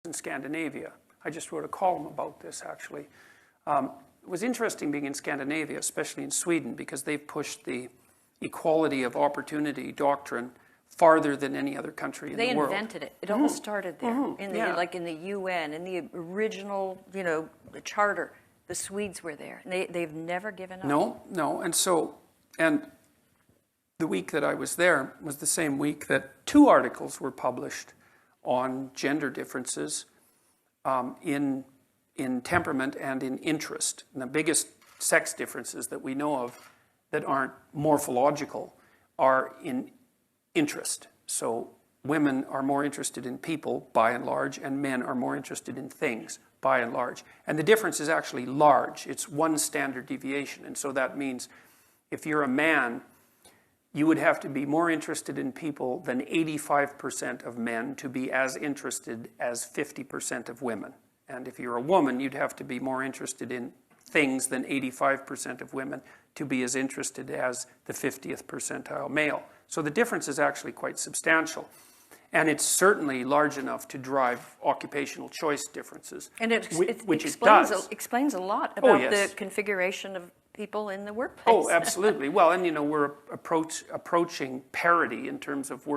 in Scandinavia. I just wrote a column about this, actually. It was interesting being in Scandinavia, especially in Sweden, because they've pushed the equality of opportunity doctrine farther than any other country in the world. They invented it. It all started there, like in the UN, in the original, the charter. The Swedes were there. They've never given up. No. And the week that I was there was the same week that 2 articles were published on gender differences in temperament and in interest. And the biggest sex differences that we know of that aren't morphological are in interest. So women are more interested in people, by and large, and men are more interested in things, by and large. And the difference is actually large. It's 1 standard deviation. And so that means if you're a man, you would have to be more interested in people than 85% of men to be as interested as 50% of women. And if you're a woman, you'd have to be more interested in things than 85% of women to be as interested as the 50th percentile male. So the difference is actually quite substantial. And it's certainly large enough to drive occupational choice diffetions. And it explains a lot about the configuration of people in the workplace. Oh, absolutely. Well, and we're approaching parity in terms of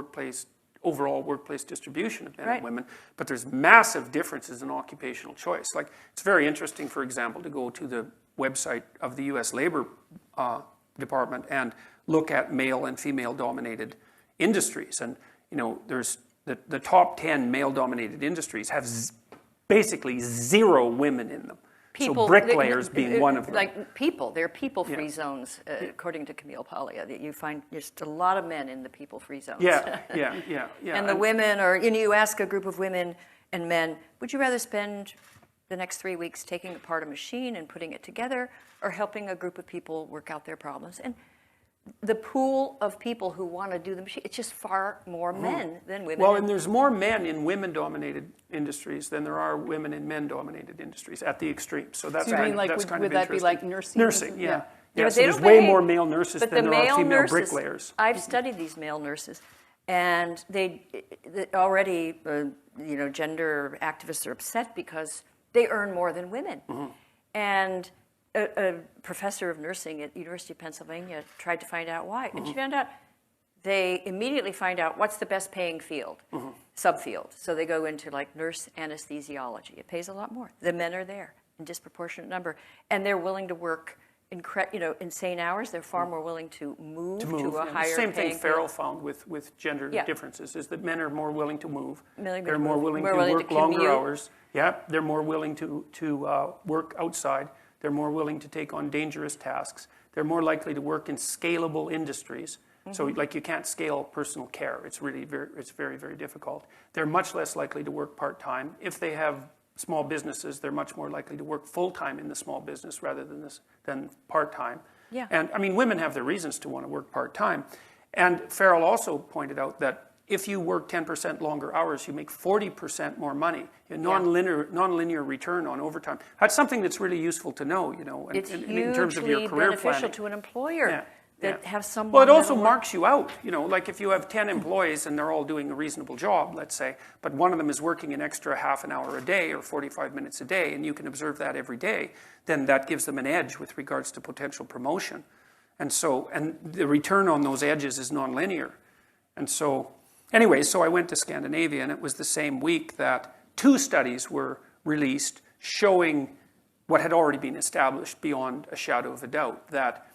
overall workplace distribution of men and women, but there's massive differences in occupational choice. Like, it's very interesting, for example, to go to the website of the U.S. Labor Department and look at male and female-dominated industries. And, there's the top 10 male-dominated industries have basically 0 women in them. So bricklayers being one of them. They're people-free zones, according to Camille Paglia. That you find just a lot of men in the people-free zones. Yeah. And the women you ask a group of women and men, would you rather spend the next 3 weeks taking apart a machine and putting it together, or helping a group of people work out their problems? And the pool of people who want to do the machine, it's just far more men than women. Well, and there's more men in women-dominated industries than there are women in men-dominated industries at the extreme. So that's kind of interesting. Would that be like nursing? Nursing, yeah. Yeah, so there's way more male nurses than there are female bricklayers. I've studied these male nurses, and they already, gender activists are upset because they earn more than women. And a professor of nursing at University of Pennsylvania tried to find out why. And she found out they immediately find out what's the best paying field, subfield. So they go into like nurse anesthesiology. It pays a lot more. The men are there in disproportionate number. And they're willing to work insane hours. They're far more willing to move to a higher paying field. Same thing Farrell found with gender differences, is that men are more willing to move. They're more willing to work longer hours. Yeah, they're more willing to work outside. They're more willing to take on dangerous tasks. They're more likely to work in scalable industries. So, you can't scale personal care. It's very, very difficult. They're much less likely to work part-time. If they have small businesses, they're much more likely to work full-time in the small business rather than part-time. Yeah. And, women have their reasons to want to work part-time. And Farrell also pointed out that if you work 10% longer hours, you make 40% more money. Non-linear return on overtime. That's something that's really useful to know, in terms of your career beneficial planning. to an employer that have someone. Well, it also marks you out. Like if you have 10 employees and they're all doing a reasonable job, let's say, but one of them is working an extra half an hour a day or 45 minutes a day, and you can observe that every day, then that gives them an edge with regards to potential promotion. And the return on those edges is nonlinear. And so, anyway, so I went to Scandinavia, and it was the same week that 2 studies were released showing what had already been established beyond a shadow of a doubt, that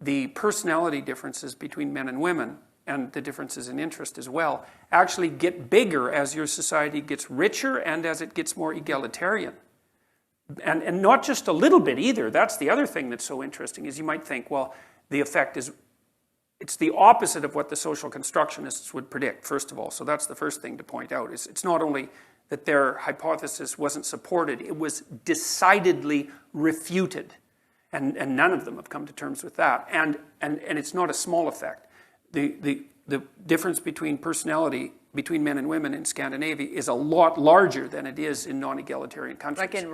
the personality differences between men and women, and the differences in interest as well, actually get bigger as your society gets richer and as it gets more egalitarian. And not just a little bit either. That's the other thing that's so interesting, is you might think, well, the effect is, it's the opposite of what the social constructionists would predict, first of all. So that's the first thing to point out, is it's not only that their hypothesis wasn't supported, it was decidedly refuted. And none of them have come to terms with that. And it's not a small effect. The difference between personality between men and women in Scandinavia is a lot larger than it is in non-egalitarian countries. Like in